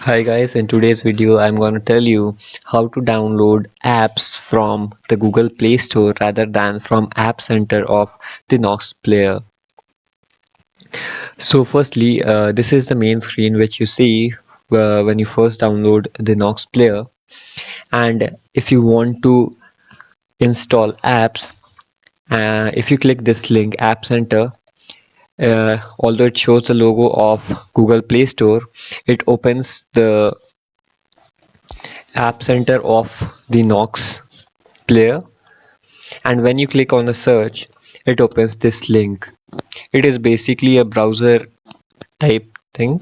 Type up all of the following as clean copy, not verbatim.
Hi guys, in today's video I'm going to tell you how to download apps from the Google Play Store rather than from App Center of the NOX Player. So firstly, this is the main screen which you see when you first download the NOX Player, and if you want to install apps, if you click this link App Center, although it shows the logo of Google Play Store, it opens the App Center of the NOX Player, and when you click on the search, it opens this link. It is basically a browser type thing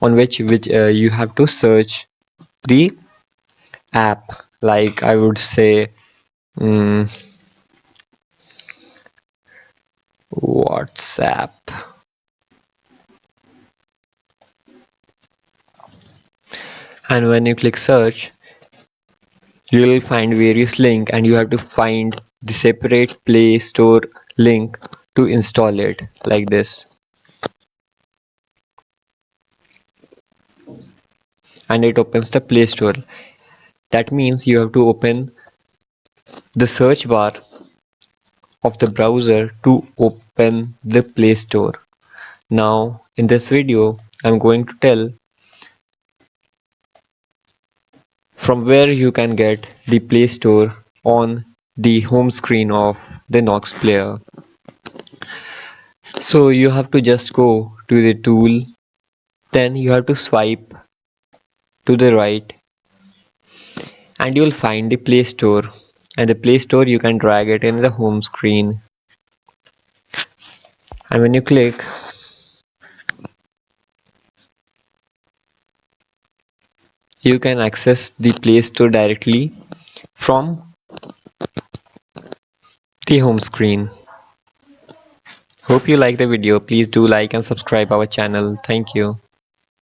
on which you have to search the app, like I would say mm, WhatsApp. And when you click search, you will find various links, and you have to find the separate Play Store link to install it, like this. And it opens the Play Store. That means you have to open the search bar of the browser to open the Play Store. Now in this video I'm going to tell from where you can get the Play Store on the home screen of the NOX Player. So you have to just go to the tool, then you have to swipe to the right, and you'll find the Play Store, and the Play Store you can drag it in the home screen, and when you click, you can access the Play Store directly from the home screen. Hope you like the video. Please do like and subscribe our channel. Thank you.